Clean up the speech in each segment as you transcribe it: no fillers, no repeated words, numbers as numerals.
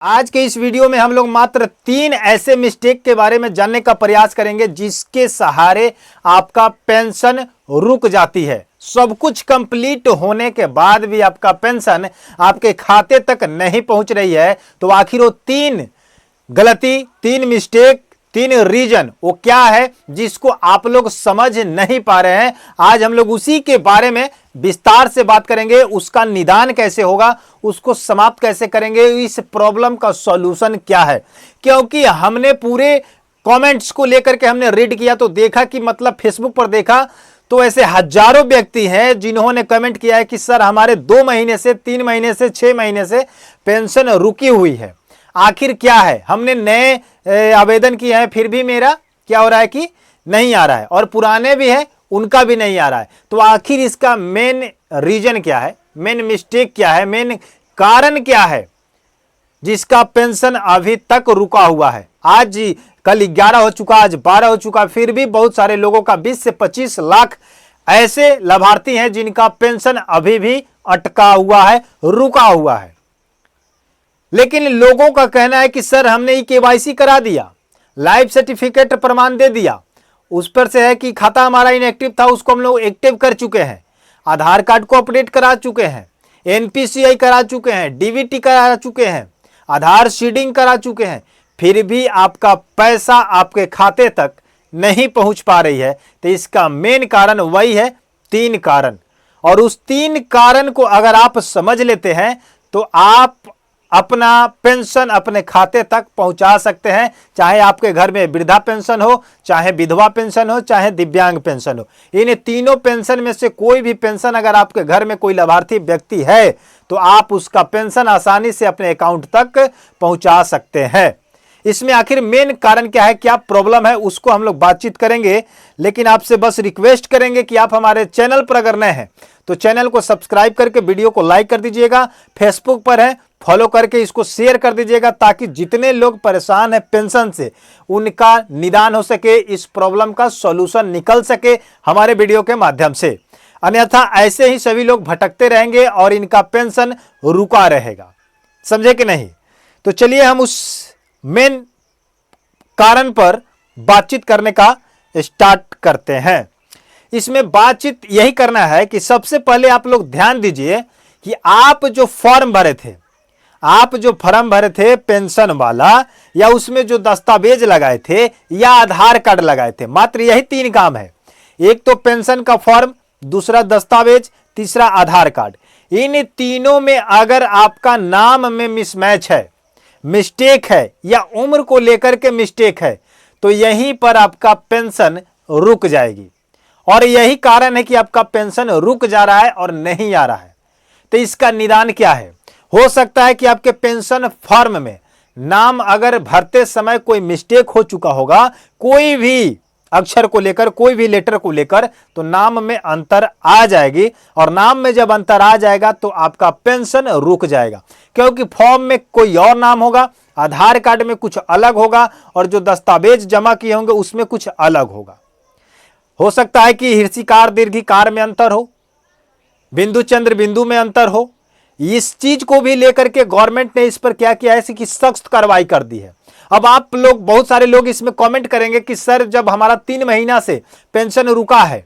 आज के इस वीडियो में हम लोग मात्र 3 ऐसे मिस्टेक के बारे में जानने का प्रयास करेंगे जिसके सहारे आपका पेंशन रुक जाती है। सब कुछ कंप्लीट होने के बाद भी आपका पेंशन आपके खाते तक नहीं पहुंच रही है, तो आखिर वो 3 गलती, 3 मिस्टेक, 3 रीजन वो क्या है जिसको आप लोग समझ नहीं पा रहे हैं। आज हम लोग उसी के बारे में विस्तार से बात करेंगे। उसका निदान कैसे होगा, उसको समाप्त कैसे करेंगे, इस प्रॉब्लम का सॉल्यूशन क्या है। क्योंकि हमने पूरे कमेंट्स को लेकर के हमने रीड किया तो देखा कि मतलब फेसबुक पर देखा तो ऐसे हजारों व्यक्ति हैं जिन्होंने कमेंट किया है कि सर हमारे 2 महीने से, 3 महीने से, 6 महीने से पेंशन रुकी हुई है। आखिर क्या है, हमने नए आवेदन किए हैं फिर भी मेरा क्या हो रहा है कि नहीं आ रहा है, और पुराने भी हैं उनका भी नहीं आ रहा है। तो आखिर इसका मेन रीजन क्या है, मेन मिस्टेक क्या है, मेन कारण क्या है जिसका पेंशन अभी तक रुका हुआ है। आज कल 11 हो चुका, आज 12 हो चुका, फिर भी बहुत सारे लोगों का 20 से 25 लाख ऐसे लाभार्थी हैं जिनका पेंशन अभी भी अटका हुआ है, रुका हुआ है। लेकिन लोगों का कहना है कि सर हमने केवाईसी करा दिया, लाइफ सर्टिफिकेट प्रमाण दे दिया, उस पर से है कि खाता हमारा इनएक्टिव था उसको हम लोग एक्टिव कर चुके हैं, आधार कार्ड को अपडेट करा चुके हैं, एनपीसीआई करा चुके हैं, डीबीटी करा चुके हैं, आधार सीडिंग करा चुके हैं, फिर भी आपका पैसा आपके खाते तक नहीं पहुंच पा रही है। तो इसका मेन कारण वही है 3 कारण, और उस 3 कारण को अगर आप समझ लेते हैं तो आप अपना पेंशन अपने खाते तक पहुंचा सकते हैं। चाहे आपके घर में वृद्धा पेंशन हो, चाहे विधवा पेंशन हो, चाहे दिव्यांग पेंशन हो, इन तीनों पेंशन में से कोई भी पेंशन अगर आपके घर में कोई लाभार्थी व्यक्ति है तो आप उसका पेंशन आसानी से अपने अकाउंट तक पहुंचा सकते हैं। इसमें आखिर मेन कारण क्या है, क्या प्रॉब्लम है, उसको हम लोग बातचीत करेंगे। लेकिन आपसे बस रिक्वेस्ट करेंगे कि आप हमारे चैनल पर अगर नए हैं तो चैनल को सब्सक्राइब करके वीडियो को लाइक कर दीजिएगा। फेसबुक पर है, फॉलो करके इसको शेयर कर दीजिएगा ताकि जितने लोग परेशान हैं पेंशन से उनका निदान हो सके, इस प्रॉब्लम का सॉल्यूशन निकल सके हमारे वीडियो के माध्यम से। अन्यथा ऐसे ही सभी लोग भटकते रहेंगे और इनका पेंशन रुका रहेगा। समझे कि नहीं? तो चलिए हम उस मेन कारण पर बातचीत करने का स्टार्ट करते हैं। इसमें बातचीत यही करना है कि सबसे पहले आप लोग ध्यान दीजिए कि आप जो फॉर्म भरे थे पेंशन वाला, या उसमें जो दस्तावेज लगाए थे या आधार कार्ड लगाए थे, मात्र यही 3 काम है। एक तो पेंशन का फॉर्म, दूसरा दस्तावेज, तीसरा आधार कार्ड। इन तीनों में अगर आपका नाम में मिसमैच है, मिस्टेक है, या उम्र को लेकर के मिस्टेक है, तो यहीं पर आपका पेंशन रुक जाएगी। और यही कारण है कि आपका पेंशन रुक जा रहा है और नहीं आ रहा है। तो इसका निदान क्या है? हो सकता है कि आपके पेंशन फॉर्म में नाम अगर भरते समय कोई मिस्टेक हो चुका होगा, कोई भी अक्षर को लेकर, कोई भी लेटर को लेकर, तो नाम में अंतर आ जाएगी। और नाम में जब अंतर आ जाएगा तो आपका पेंशन रुक जाएगा, क्योंकि फॉर्म में कोई और नाम होगा, आधार कार्ड में कुछ अलग होगा, और जो दस्तावेज जमा किए होंगे उसमें कुछ अलग होगा। हो सकता है कि हिर्षिकार दीर्घिकार में अंतर हो, बिंदु चंद्र बिंदु में अंतर हो। इस चीज को भी लेकर के गवर्नमेंट ने इस पर क्या किया है कि सख्त कार्रवाई कर दी है। अब आप लोग, बहुत सारे लोग इसमें कमेंट करेंगे कि सर जब हमारा 3 महीना से पेंशन रुका है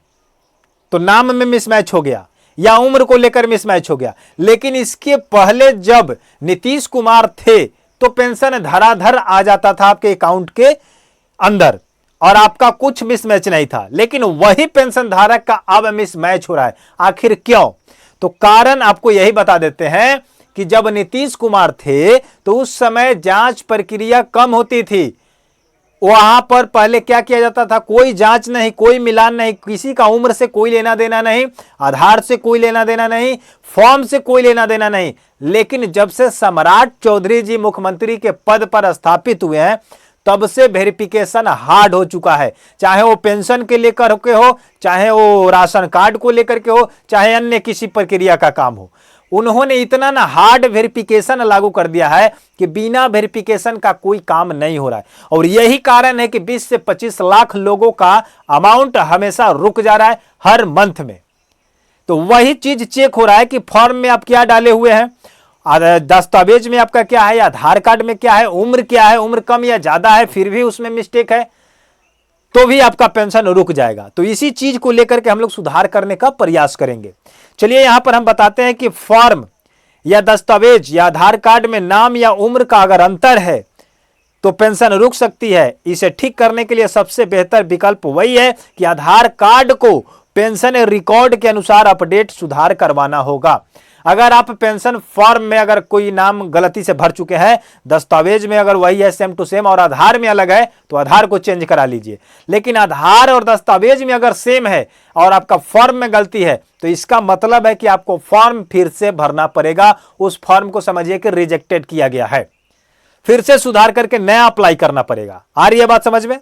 तो नाम में मिसमैच हो गया या उम्र को लेकर मिसमैच हो गया। लेकिन इसके पहले जब नीतीश कुमार थे तो पेंशन धराधर आ जाता था आपके अकाउंट के अंदर और आपका कुछ मिसमैच नहीं था। लेकिन वही पेंशन धारक का अब मिसमैच हो रहा है। आखिर क्यों? तो कारण आपको यही बता देते हैं कि जब नीतीश कुमार थे तो उस समय जांच प्रक्रिया कम होती थी। वहां पर पहले क्या किया जाता था, कोई जांच नहीं, कोई मिलान नहीं, किसी का उम्र से कोई लेना देना नहीं, आधार से कोई लेना देना नहीं, फॉर्म से कोई लेना देना नहीं। लेकिन जब से सम्राट चौधरी जी मुख्यमंत्री के पद पर स्थापित हुए हैं तब से वेरिफिकेशन हार्ड हो चुका है। चाहे वो पेंशन के लेकर के हो, चाहे वो राशन कार्ड को लेकर के हो, चाहे अन्य किसी प्रक्रिया का काम हो। उन्होंने इतना ना हार्ड वेरिफिकेशन लागू कर दिया है कि बिना वेरिफिकेशन का कोई काम नहीं हो रहा है। और यही कारण है कि 20 से 25 लाख लोगों का अमाउंट हमेशा रुक जा रहा है हर मंथ में। तो वही चीज चेक हो रहा है कि फॉर्म में आप क्या डाले हुए हैं, दस्तावेज में आपका क्या है, आधार कार्ड में क्या है, उम्र कम या ज्यादा है, फिर भी उसमें मिस्टेक है, तो भी आपका पेंशन रुक जाएगा। तो इसी चीज को लेकर के हम लोग सुधार करने का प्रयास करेंगे। चलिए यहां पर हम बताते हैं कि फॉर्म या दस्तावेज या आधार कार्ड में नाम या उम्र का अगर अंतर है तो पेंशन रुक सकती है। इसे ठीक करने के लिए सबसे बेहतर विकल्प वही है कि आधार कार्ड को पेंशन रिकॉर्ड के अनुसार अपडेट सुधार करवाना होगा। अगर आप पेंशन फॉर्म में अगर कोई नाम गलती से भर चुके हैं, दस्तावेज में अगर वही है सेम टू सेम और आधार में अलग है तो आधार को चेंज करा लीजिए। लेकिन आधार और दस्तावेज में अगर सेम है और आपका फॉर्म में गलती है तो इसका मतलब है कि आपको फॉर्म फिर से भरना पड़ेगा। उस फॉर्म को समझिए कि रिजेक्टेड किया गया है, फिर से सुधार करके नया अप्लाई करना पड़ेगा। आ रही है बात समझ में?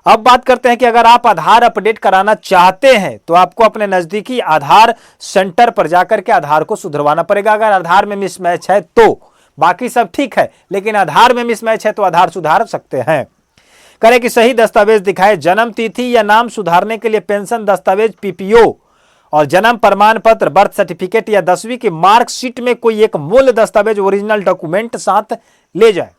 अब बात करते हैं कि अगर आप आधार अपडेट कराना चाहते हैं तो आपको अपने नजदीकी आधार सेंटर पर जाकर के आधार को सुधरवाना पड़ेगा। अगर आधार में मिसमैच है तो, बाकी सब ठीक है, लेकिन आधार में मिसमैच है तो आधार सुधार सकते हैं। करें कि सही दस्तावेज दिखाए। जन्म तिथि या नाम सुधारने के लिए पेंशन दस्तावेज पीपीओ और जन्म प्रमाण पत्र, बर्थ सर्टिफिकेट या 10वीं की मार्कशीट में कोई एक मूल दस्तावेज ओरिजिनल डॉक्यूमेंट साथ ले जाएं।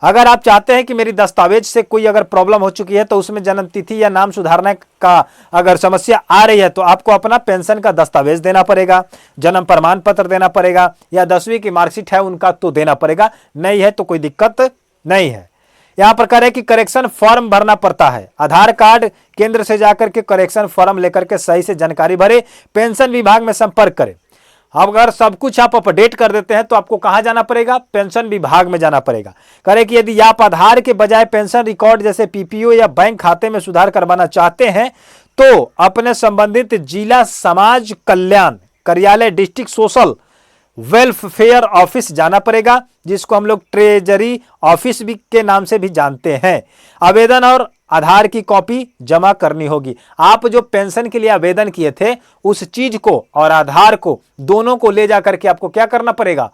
अगर आप चाहते हैं कि मेरी दस्तावेज से कोई अगर प्रॉब्लम हो चुकी है तो उसमें जन्म तिथि या नाम सुधारने का अगर समस्या आ रही है तो आपको अपना पेंशन का दस्तावेज देना पड़ेगा, जन्म प्रमाण पत्र देना पड़ेगा या 10वीं की मार्कशीट है उनका तो देना पड़ेगा। नहीं है तो कोई दिक्कत नहीं है। यहां पर करें कि करेक्शन फॉर्म भरना पड़ता है। आधार कार्ड केंद्र से जाकर के करेक्शन फॉर्म लेकर के सही से जानकारी भरे, पेंशन विभाग में संपर्क करें। अब अगर सब कुछ आप अपडेट कर देते हैं तो आपको कहां जाना पड़ेगा? पेंशन विभाग में जाना पड़ेगा। करें कि यदि आप आधार के बजाय पेंशन रिकॉर्ड जैसे पीपीओ या बैंक खाते में सुधार करवाना चाहते हैं तो अपने संबंधित जिला समाज कल्याण कार्यालय, डिस्ट्रिक्ट सोशल वेलफेयर ऑफिस जाना पड़ेगा, जिसको हम लोग ट्रेजरी ऑफिस भी के नाम से भी जानते हैं। आवेदन और आधार की कॉपी जमा करनी होगी। आप जो पेंशन के लिए आवेदन किए थे उस चीज को और आधार को दोनों को ले जाकर के आपको क्या करना पड़ेगा?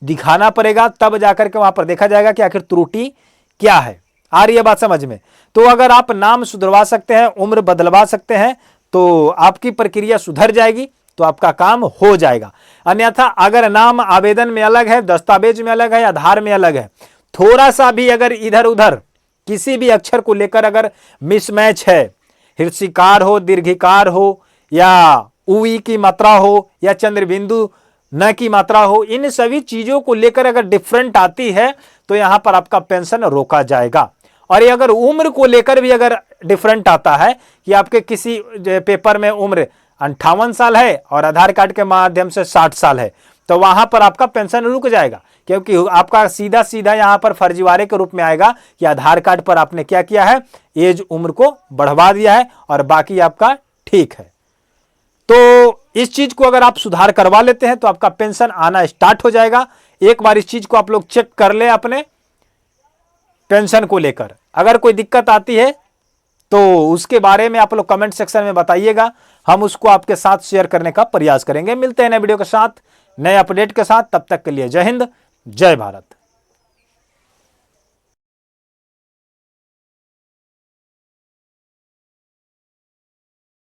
दिखाना पड़ेगा। तब जाकर के वहां पर देखा जाएगा कि आखिर त्रुटि क्या है। आ रही है बात समझ में? तो अगर आप नाम सुधरवा सकते हैं, उम्र बदलवा सकते हैं तो आपकी प्रक्रिया सुधर जाएगी, तो आपका काम हो जाएगा। अन्यथा अगर नाम आवेदन में अलग है, दस्तावेज में अलग है, आधार में अलग है, थोड़ा सा भी अगर इधर उधर किसी भी अक्षर को लेकर अगर मिसमैच है, हृस्वीकार हो, दीर्घिकार हो या उई की मात्रा हो या चंद्र बिंदु न की मात्रा हो, इन सभी चीजों को लेकर अगर डिफरेंट आती है तो यहां पर आपका पेंशन रोका जाएगा। और ये अगर उम्र को लेकर भी अगर डिफरेंट आता है कि आपके किसी पेपर में उम्र 58 साल है और आधार कार्ड के माध्यम से 60 साल है तो वहां पर आपका पेंशन रुक जाएगा, क्योंकि आपका सीधा सीधा यहां पर फर्जीवाड़े के रूप में आएगा कि आधार कार्ड पर आपने क्या किया है, एज उम्र को बढ़वा दिया है और बाकी आपका ठीक है। तो इस चीज को अगर आप सुधार करवा लेते हैं तो आपका पेंशन आना स्टार्ट हो जाएगा। एक बार इस चीज को आप लोग चेक कर ले अपने पेंशन को लेकर। अगर कोई दिक्कत आती है तो उसके बारे में आप लोग कमेंट सेक्शन में बताइएगा, हम उसको आपके साथ शेयर करने का प्रयास करेंगे। मिलते हैं नए वीडियो के साथ, नए अपडेट के साथ। तब तक के लिए जय हिंद, जय भारत।